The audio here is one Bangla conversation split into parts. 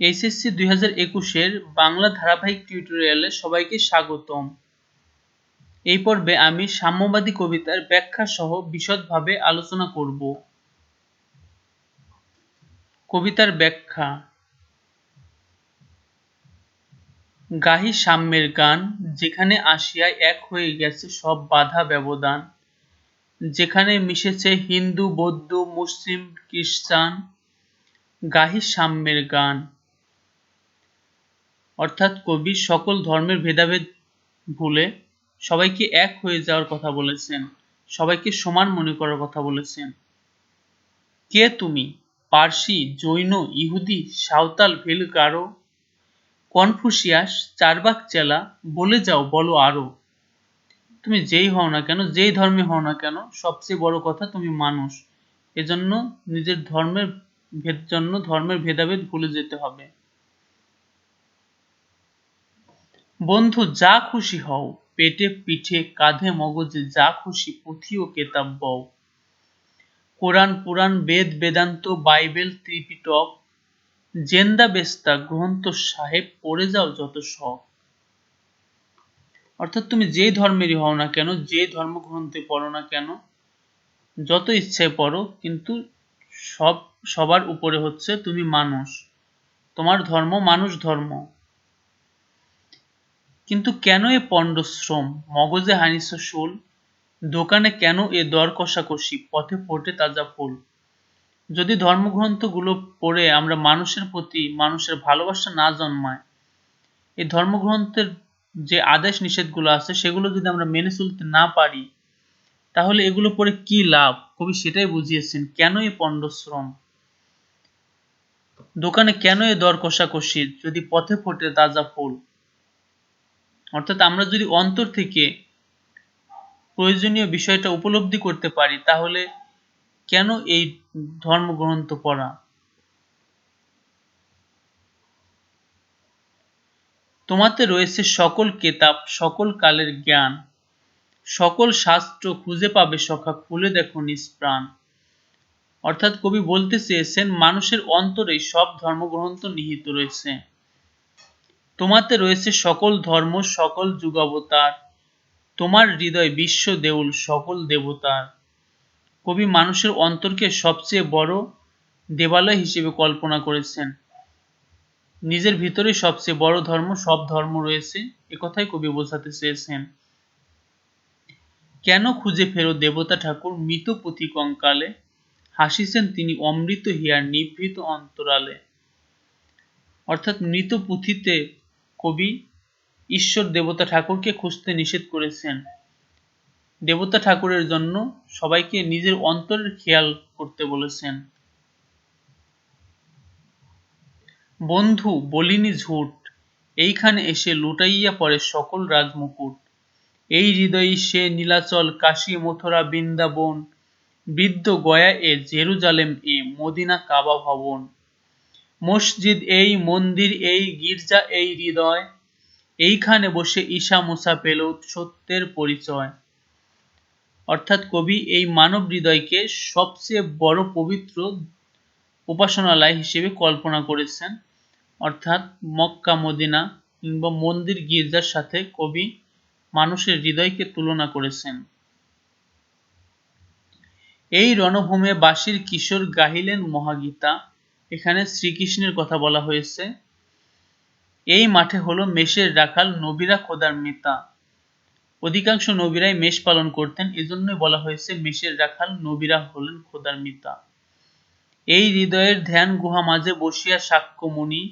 এইচএসসি 2021-এর বাংলা ধারাবাহিক টিউটোরিয়ালে সবাইকে স্বাগতম। এই পর্বে আমি সাম্যবাদী কবিতার ব্যাখ্যা সহ বিশদভাবে আলোচনা করব। কবিতার ব্যাখ্যা। গাহি সাম্যের গান, যেখানে আসিয়া এক হয়ে গেছে সব বাধা ব্যবধান, যেখানে মিশেছে হিন্দু, বৌদ্ধ, মুসলিম, খ্রিস্টান। গাহি সাম্যের গান অর্থাৎ কবি সকল ধর্মের ভেদাভেদ ভুলে সবাইকে এক হয়ে যাওয়ার কথা বলেছেন, সবাইকে সমান মনে করার কথা বলেছেন। কে তুমি? পার্সি, জৈন, ইহুদি, সাঁওতাল, ভেল, গারো, কনফুসিয়াস, চারবাক চেলা, বলে যাও, বলো আরো। তুমি যেই হও না কেন, যেই ধর্মে হও না কেন, সবচেয়ে বড় কথা তুমি মানুষ। এজন্য নিজের ধর্মের ভেদাভেদ ভুলে যেতে হবে। বন্ধু যা খুশি হও, পেটে পিঠে কাঁধে মগজে যা খুশি পুঁথি ও কেতাব বও। কোরআন, পুরাণ, বেদ, বেদান্ত, বাইবেল, ত্রিপিটক, জেন্দা বেস্তা গ্রন্থ সাহেব, পড়ে যাও যত শখ। অর্থাৎ তুমি যেই ধর্মেরই হও না কেন, যে ধর্মগ্রন্থে পড়ো না কেন, যত ইচ্ছায় পড়ো, কিন্তু সবার উপরে হচ্ছে তুমি মানুষ। তোমার ধর্ম মানুষ ধর্ম। কিন্তু কেন এ পণ্ডশ্রম, মগজে হানিছ শুল, দোকানে কেন এ দর কষাকষি, পথে ফোটে তাজা ফুল। যদি ধর্মগ্রন্থগুলো পড়ে আমরা মানুষের প্রতি মানুষের ভালোবাসা না জন্মায়, এই ধর্মগ্রন্থের যে আদেশ নিষেধগুলো আছে সেগুলো যদি আমরা মেনে চলতে না পারি, তাহলে এগুলো পড়ে কি লাভ? কবি সেটাই বুঝিয়েছেন। কেন এই পণ্ডশ্রম, দোকানে কেন এ দর কষাকষি, যদি পথে ফোটে তাজা ফুল। অর্থাৎ আমরা যদি অন্তর থেকে প্রয়োজনীয় বিষয়টা উপলব্ধি করতে পারি, তাহলে কেন এই ধর্মগ্রন্থ পড়া। তোমাতে রয়েছে সকল কেতাব, সকল কালের জ্ঞান, সকল শাস্ত্র খুঁজে পাবে সখা, খুলে দেখো নিজ প্রাণ। অর্থাৎ কবি বলতে চেয়েছেন মানুষের অন্তরেই সব ধর্মগ্রন্থ নিহিত রয়েছে। তোমাতে রয়েছে সকল ধর্ম, সকল যুগাবতার, তোমার হৃদয় বিশ্ব দেউল সকল দেবতার। কবি মানুষের অন্তরকে সবচেয়ে বড় দেবালয় হিসেবে কল্পনা করেছেন। নিজের ভিতরে সবচেয়ে বড় ধর্ম, সব ধর্ম রয়েছে, একথাই কবি বোঝাতে চেয়েছেন। কেন খুঁজে ফেরো দেবতা ঠাকুর, মৃত পুঁথি কঙ্কালে, হাসিছেন তিনি অমৃত হিয়ার নিভৃত অন্তরালে। অর্থাৎ মৃত পুঁথিতে কবি ঈশ্বর দেবতা ঠাকুরকে খুঁজতে নিষেধ করেছেন। দেবতা ঠাকুরের জন্য সবাইকে নিজের অন্তরের খেয়াল করতে বলেছেন। বন্ধু বলিনি ঝুট, এইখানে এসে লুটাইয়া পড়ে সকল রাজমুকুট। এই হৃদয়ই সে নীলাচল, কাশী, মথুরা, বৃন্দাবন, বৃদ্ধ গয়া এ, জেরুজালেম এ, মদিনা কাবা ভবন। মসজিদ এই, মন্দির এই, গির্জা এই হৃদয়, এইখানে বসে ঈশা মুসা পেল সত্যের পরিচয়। অর্থাৎ কবি এই মানব হৃদয়কে সবচেয়ে বড় পবিত্র উপাসনালয় হিসেবে কল্পনা করেছেন। অর্থাৎ মক্কা, মদিনা কিংবা মন্দির, গির্জার সাথে কবি মানুষের হৃদয়কে তুলনা করেছেন। এই রণভূমে বাঁশির কিশোর গাহিলেন মহাগীতা, এখানে শ্রীকৃষ্ণের কথা বলা হয়েছে। এই মাঠে হলো মেষের রাখাল, নবীরা খোদার মিতা। অধিকাংশ নবীরাই মেষ পালন করতেন, এজন্যই বলা হয়েছে মেষের রাখাল, নবীরা হলেন খোদার মিতা। এই হৃদয়ের ধ্যান গুহা মাঝে বসিয়া সাক্ষ্যমণি,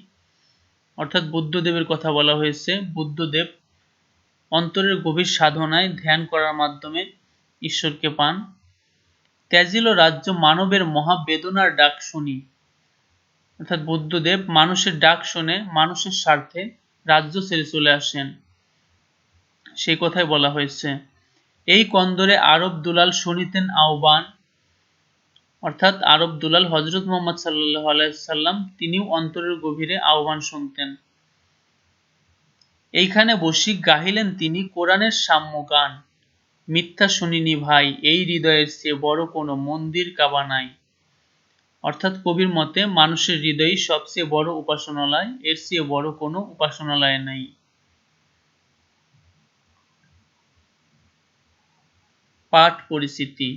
অর্থাৎ বুদ্ধদেবের কথা বলা হয়েছে। বুদ্ধদেব অন্তরের গভীর সাধনায় ধ্যান করার মাধ্যমে ঈশ্বরকে পান। ত্যাজিল রাজ্য মানবের মহা বেদনার ডাক শুনি, অর্থাৎ বুদ্ধদেব মানুষের ডাক শুনে মানুষের স্বার্থে রাজ্য ছেড়ে চলে আসেন, সেই কথাই বলা হয়েছে। এই কন্দরে আরব দুলাল শুনিতেন আহ্বান, অর্থাৎ আরব দুলাল হযরত মুহাম্মদ সাল্লাল্লাহু আলাইহি সাল্লাম, তিনিও অন্তরের গভীরে আহ্বান শুনতেন। এইখানে বসি গাহিলেন তিনি কোরআনের সাম্য গান, মিথ্যা শুনিনি ভাই, এই হৃদয়ের চেয়ে বড় কোনো মন্দির কাবা নাই। অর্থাৎ কবির মতে মানুষের হৃদয়ই সবচেয়ে বড় উপাসনালয়, এর চেয়ে বড় কোনো উপাসনালয় নেই। পাঠ পরিচিতি।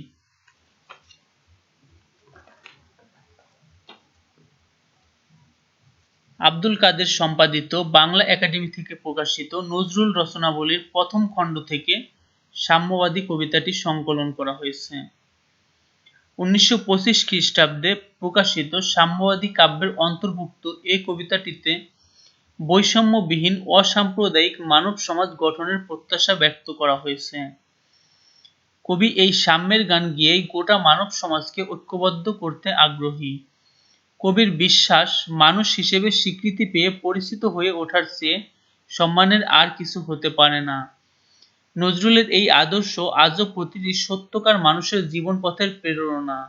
আব্দুল কাদের সম্পাদিত বাংলা একাডেমি থেকে প্রকাশিত নজরুল রচনাবলীর প্রথম খণ্ড থেকে সাম্যবাদী কবিতাটি সংকলন করা হয়েছে। 1925 খ্রিস্টাব্দে প্রকাশিত সাম্যবাদী কাব্যের অন্তর্ভুক্ত এই কবিতাটিতে বৈষম্যবিহীন অসাম্প্রদায়িক মানব সমাজ গঠনের প্রত্যাশা ব্যক্ত করা হয়েছে। কবি এই সাম্যের গান গেয়েই গোটা মানব সমাজকে ঐক্যবদ্ধ করতে আগ্রহী। কবির বিশ্বাস, মানুষ হিসেবে স্বীকৃতি পেয়ে পরিচিত হয়ে ওঠার চেয়ে সম্মানের আর কিছু হতে পারে না। নজরুলের এই আদর্শ আজও প্রতিটি সত্যকার মানুষের জীবনপথের প্রেরণা।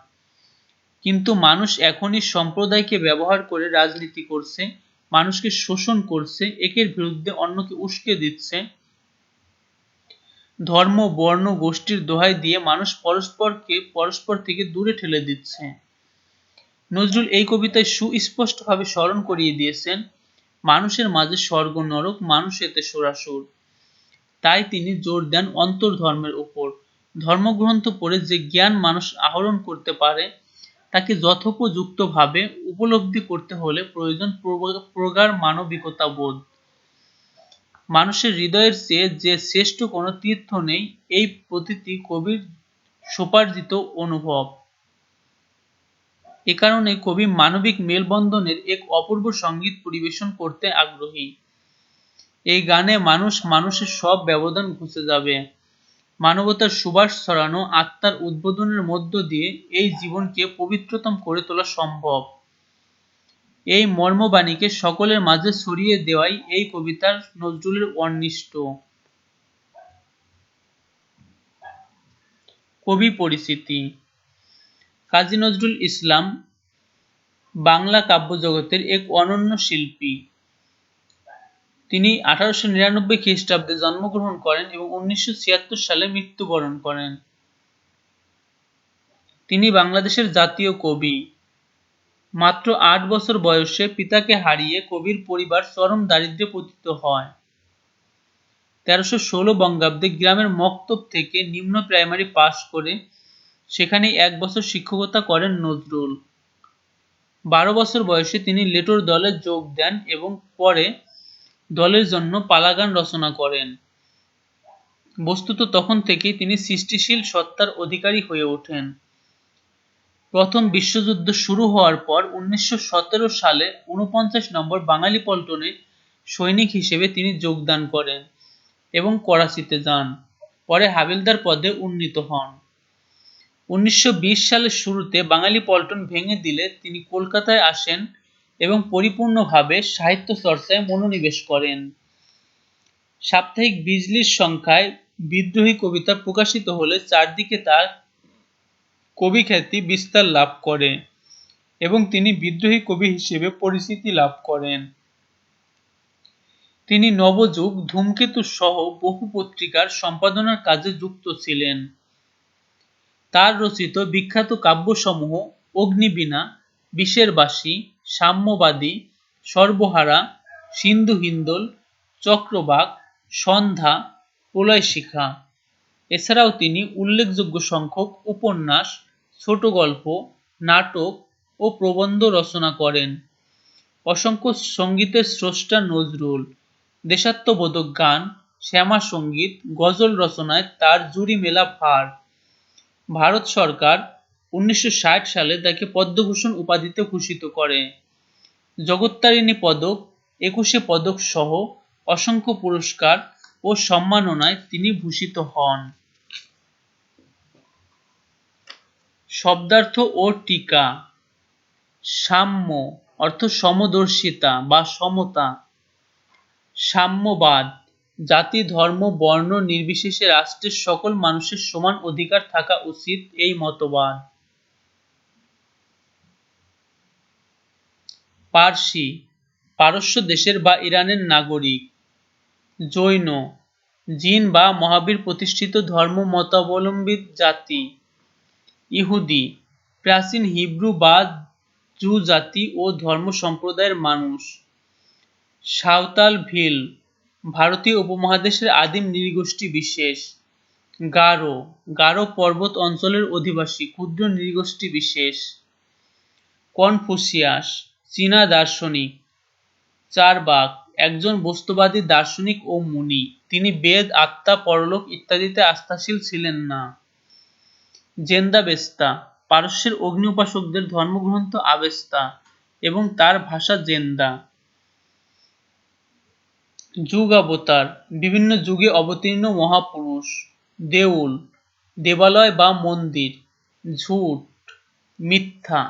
কিন্তু মানুষ এখনই সম্প্রদায়কে ব্যবহার করে রাজনীতি করছে, মানুষকে শোষণ করছে, একের বিরুদ্ধে অন্যকে উস্কে দিচ্ছে। ধর্ম, বর্ণ, গোষ্ঠীর দোহাই দিয়ে মানুষ পরস্পর থেকে দূরে ঠেলে দিচ্ছে। নজরুল এই কবিতায় সুস্পষ্টভাবে স্মরণ করিয়ে দিয়েছেন, মানুষের মাঝে স্বর্গ নরক, মানুষ এতে সরাসর। তাই তিনি জোর দেন অন্তর্ধর্মের উপর। ধর্মগ্রন্থ পড়ে যে জ্ঞান মানুষ আহরণ করতে পারে, তাকে যথোপযুক্তভাবে উপলব্ধি করতে হলে প্রয়োজন প্রগাঢ় মানবিকতা বোধ। মানুষের হৃদয়ের চেয়ে যে শ্রেষ্ঠ কোনো তীর্থ নেই, এই প্রতীতি কবির স্বোপার্জিত অনুভব। এ কারণে কবি মানবিক মেলবন্ধনের এক অপূর্ব সঙ্গীত পরিবেশন করতে আগ্রহী। এই গানে মানুষের সব ব্যবধান ঘুচে যাবে। মানবতার সুবাস ছড়ানো আত্মার উদ্বোধনের মধ্য দিয়ে এই জীবনকে পবিত্রতম করে তোলা সম্ভব। এই মর্মবাণীকে সকলের মাঝে ছড়িয়ে দেওয়াই এই কবিতার নজরুলের অন্বিষ্ট। কবি পরিচিতি। কাজী নজরুল ইসলাম বাংলা কাব্য জগতের এক অনন্য শিল্পী। তিনি 1899 খ্রিস্টাব্দে জন্মগ্রহণ করেন এবং 1976 সালে মৃত্যুবরণ করেন। তিনি বাংলাদেশের জাতীয় কবি। মাত্র 8 বছর বয়সে পিতাকে হারিয়ে কবির পরিবার চরম দারিদ্র্যে পতিত হয়। 1316 বঙ্গাব্দে গ্রামের মক্তব থেকে নিম্ন প্রাইমারি পাশ করে সেখানেই 1 বছর শিক্ষকতা করেন নজরুল। 12 বছর বয়সে তিনি লেটোর দলে যোগ দেন এবং পরে দলের জন্য পালাগান রচনা করেন। বস্তুত তখন থেকেই তিনি সৃষ্টিশীল সত্তার অধিকারী হয়ে ওঠেন। প্রথম বিশ্বযুদ্ধ শুরু হওয়ার পর 1917 সালে 49 নম্বর বাঙালি পল্টনে সৈনিক হিসেবে তিনি যোগদান করেন এবং করাচিতে যান। পরে হাবিলদার পদে উন্নীত হন। 1920 সালের শুরুতে বাঙালি পল্টন ভেঙে দিলে তিনি কলকাতায় আসেন এবং পরিপূর্ণভাবে সাহিত্য চর্চায় মনোনিবেশ করেন। সাপ্তাহিক বিজলির সংখ্যায় বিদ্রোহী কবিতা প্রকাশিত হলে চারদিকে তার কবি খ্যাতি বিস্তার লাভ করে এবং তিনি বিদ্রোহী কবি হিসেবে পরিচিতি লাভ করেন। তিনি নবযুগ, ধূমকেতু সহ বহু পত্রিকার সম্পাদনার কাজে যুক্ত ছিলেন। তার রচিত বিখ্যাত কাব্যসমূহ অগ্নিবীণা, বিষের বাঁশি, সাম্যবাদী, সর্বহারা, সিন্ধু হিন্দোল, চক্রবাক, সন্ধ্যা, প্রলয়শিখা। এছাড়াও তিনি উল্লেখযোগ্য সংখ্যক উপন্যাস, ছোট গল্প, নাটক ও প্রবন্ধ রচনা করেন। অসংখ্য সঙ্গীতের স্রষ্টা নজরুল। দেশাত্মবোধক গান, শ্যামা সঙ্গীত, গজল রচনায় তার জুড়ি মেলা ভার। ভারত সরকার 1960 সালে তাকে পদ্মভূষণ উপাধিতে ভূষিত করে। জগত্তারিণী পদক, 21 পদক সহ অসংখ্য পুরস্কার ও সম্মাননায় তিনি ভূষিত হন। শব্দার্থ ও টিকা। সাম্য অর্থ সমদর্শিতা বা সমতা। সাম্যবাদ, জাতি, ধর্ম, বর্ণ নির্বিশেষে রাষ্ট্রের সকল মানুষের সমান অধিকার থাকা উচিত, এই মতবাদ। পার্সি, পারস্য দেশের বা ইরানের নাগরিক। জৈন, জিন বা মহাবীর প্রতিষ্ঠিত ধর্ম মতাবলম্বী জাতি। ইহুদি, প্রাচীন হিব্রু বা জু জাতি ও ধর্ম সম্প্রদায়ের মানুষ। সাঁওতাল ভিল ভারতীয় উপমহাদেশের আদিম নৃগোষ্ঠী বিশেষ। গারো গারো পর্বত অঞ্চলের অধিবাসী ক্ষুদ্র নৃগোষ্ঠী বিশেষ। কনফুসিয়াস চীনা দার্শনিক। চারবাক একজন বস্তুবাদী দার্শনিক ও মুনি। তিনি বেদ, আত্মা, পরলোক ইত্যাদিতে আস্থাশীল ছিলেন না। জেন্দাবেস্তা পারস্যের অগ্নি উপাসকদের ধর্মগ্রন্থ আবেস্তা এবং তার ভাষা জেন্দা। যুগাবতার বিভিন্ন যুগে অবতীর্ণ মহাপুরুষ। দেউল দেবালয় বা মন্দির। ঝুট মিথ্যা।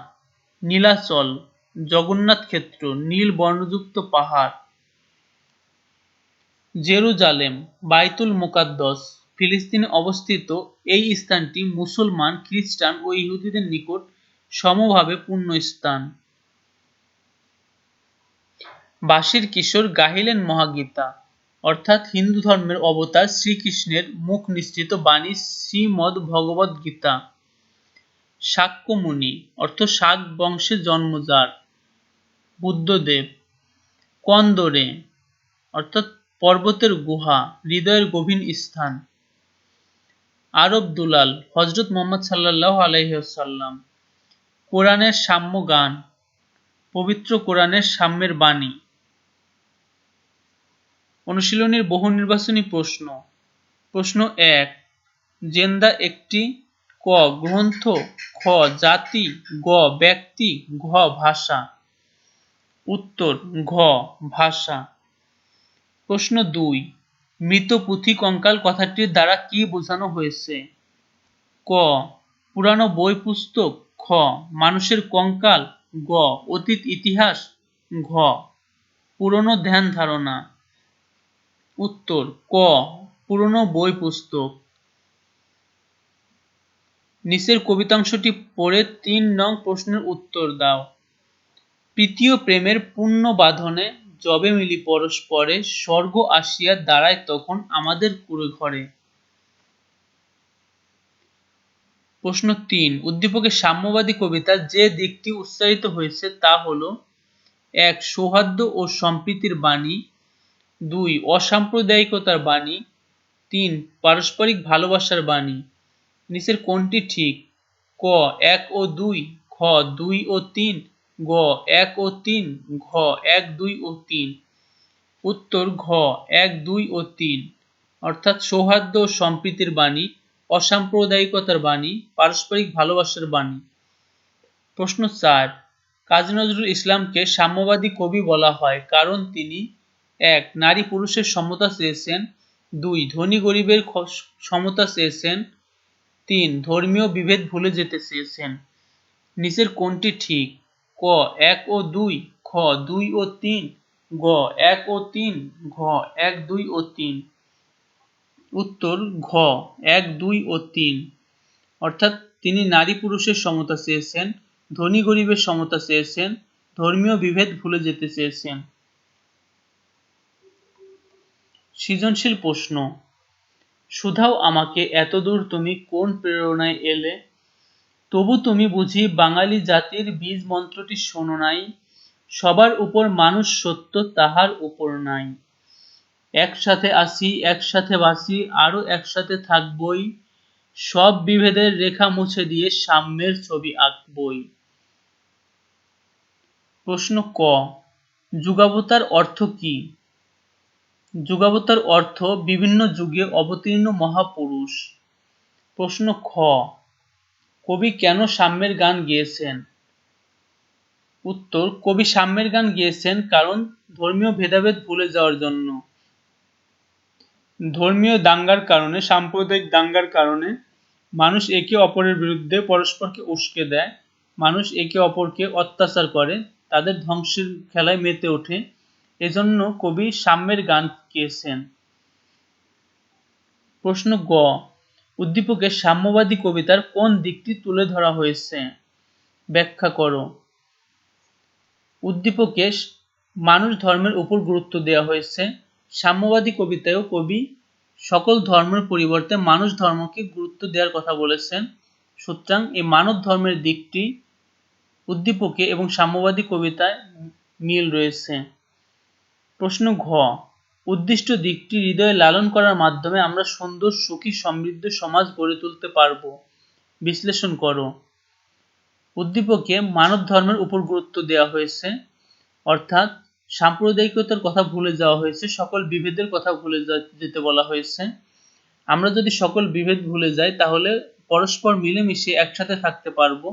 নীলাচল জগন্নাথ ক্ষেত্র, নীল বর্ণযুক্ত পাহাড়। জেরুজালেম বাইতুল মুকাদ্দস ফিলিস্তিনে অবস্থিত। এই স্থানটি মুসলমান, খ্রিস্টান ও ইহুদিদের নিকট সমভাবে পুণ্যস্থান। বাঁশির কিশোর গাহিলেন মহাগীতা, অর্থাৎ হিন্দু ধর্মের অবতার শ্রীকৃষ্ণের মুখ নিঃসৃত বাণী শ্রীমদ্ ভগবদ্ গীতা। শাক্যমুনি অর্থ শাক বংশে জন্ম যার, বুদ্ধদেব। কন্দরে অর্থাৎ পর্বতের গুহা, হৃদয়ের গভীর স্থান। আরব দুলাল হযরত মুহাম্মদ সাল্লাল্লাহু আলাইহি ওয়াসাল্লাম। কোরআনের সাম্য গান, পবিত্র কোরআনের সাম্যের বাণী। অনুশীলনীর বহু নির্বাচনী প্রশ্ন। প্রশ্ন ১, জেন্দা একটি ক. গ্রন্থ, খ. জাতি, গ. ব্যক্তি, ঘ. ভাষা। উত্তর ঘ. ভাষা। প্রশ্ন ২, মৃত পুঁথি কঙ্কাল কথাটির দ্বারা কি বোঝানো হয়েছে? ক. পুরানো বই পুস্তক, খ. মানুষের কঙ্কাল, গ. অতীত ইতিহাস, ঘ. পুরনো ধ্যান ধারণা। উত্তর ক. পুরনো বই পুস্তক। নিচের কবিতাংশটি পড়ে ৩ নং প্রশ্নের উত্তর দাও। প্রীতীয় প্রেমের পুণ্য বাঁধনে যবে মিলি পরস্পরে, স্বর্গ আসিয়া দাঁড়ায় তখন আমাদের কুঁড়ে ঘরে। প্রশ্ন ৩, উদ্দীপকের সাম্যবাদী কবিতার যে দিকটি উচ্চারিত হয়েছে তা হল: ১. সৌহার্দ্য ও সম্প্রীতির বাণী, ২. অসাম্প্রদায়িকতার বাণী, ৩. পারস্পরিক ভালোবাসার বাণী। নিচের কোনটি ঠিক? ক. ১ ও ২, খ. ২ ও ৩, গ. ১ ও ৩, ঘ. ১, ২ ও ৩। উত্তর ঘ. ১, ২ ও ৩, অর্থাৎ সৌহার্দ্য ও সম্প্রীতির বাণী, অসাম্প্রদায়িকতার বাণী, পারস্পরিক ভালোবাসার বাণী। প্রশ্ন ৪, কাজী নজরুল ইসলামকে সাম্যবাদী কবি বলা হয় কারণ তিনি: ১. নারী পুরুষের সমতা চেয়েছেন, ২. ধনী গরিবের সমতা চেয়েছেন, ৩. ধর্মীয় বিভেদ ভুলে যেতে চেয়েছেন। নিচের কোনটি ঠিক? ক. ১ ও ২, খ. ২ ও ৩, গ. ১ ও ৩, ঘ. ১, ২ ও ৩। উত্তর ঘ. ১, ২ ও ৩, অর্থাৎ তিনি নারী পুরুষের সমতা চেয়েছেন, ধনী গরিবের সমতা চেয়েছেন, ধর্মীয় বিভেদ ভুলে যেতে চেয়েছেন। সৃজনশীল প্রশ্ন। শুধাও আমাকে এতদূর তুমি কোন প্রেরণায় এলে, তবু তুমি বুঝি বাঙালি জাতির বীজ মন্ত্রটি শোনো নাই, সবার উপর মানুষ সত্য তাহার উপর নাই, একসাথে আসি একসাথে বাঁচি আরো একসাথে থাকবই, সব বিভেদের রেখা মুছে দিয়ে সাম্যের ছবি আঁকবই। প্রশ্ন ক, যুগাবতার অর্থ কি? যুগাবতার অর্থ বিভিন্ন যুগে অবতীর্ণ মহাপুরুষ। প্রশ্ন খ, কবি কেন সাম্যের গান গেয়েছেন? উত্তর, কবি সাম্যের গান গেয়েছেন কারণ ধর্মীয় ভেদাভেদ ভুলে যাওয়ার জন্য। ধর্মীয় দাঙ্গার কারণে, সাম্প্রদায়িক দাঙ্গার কারণে মানুষ একে অপরের বিরুদ্ধে পরস্পরকে উস্কে দেয়, মানুষ একে অপরকে অত্যাচার করে, তাদের ধ্বংসের খেলায় মেতে ওঠে, এজন্য কবি সাম্যের গান গেয়েছেন। প্রশ্ন গ, উদ্দীপকে সাম্যবাদী কবিতার কোন দিকটি তুলে ধরা হয়েছে? ব্যাখ্যা করো। উদ্দীপকে মানুষ ধর্মের উপর গুরুত্ব দেওয়া হয়েছে। সাম্যবাদী কবিতায়ও কবি সকল ধর্মের পরিবর্তে মানুষ ধর্মকে গুরুত্ব দেওয়ার কথা বলেছেন। সুতরাং এই মানব ধর্মের দিকটি উদ্দীপকে এবং সাম্যবাদী কবিতায় মিল রয়েছে। প্রশ্ন ঘ, উদ্দিষ্ট দিকটি হৃদয়ে লালন করার মাধ্যমে আমরা সুন্দর, সুখী, সমৃদ্ধ সমাজ গড়ে তুলতে পারব। বিশ্লেষণ করো। উদ্দীপকে মানব ধর্মের উপর গুরুত্ব দেওয়া হয়েছে, অর্থাৎ সাম্প্রদায়িকতার কথা ভুলে যাওয়া হয়েছে, সকল বিভেদের কথা ভুলে যেতে বলা হয়েছে। আমরা যদি সকল বিভেদ ভুলে যাই তাহলে পরস্পর মিলেমিশে একসাথে থাকতে পারবো,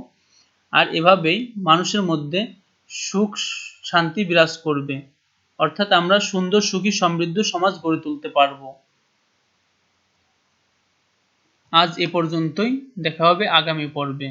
আর এভাবেই মানুষের মধ্যে সুখ শান্তি বিরাজ করবে, অর্থাৎ আমরা সুন্দর, সুখী, সমৃদ্ধ সমাজ গড়ে তুলতে পারবো। আজ এ পর্যন্তই, দেখা হবে আগামী পর্বে।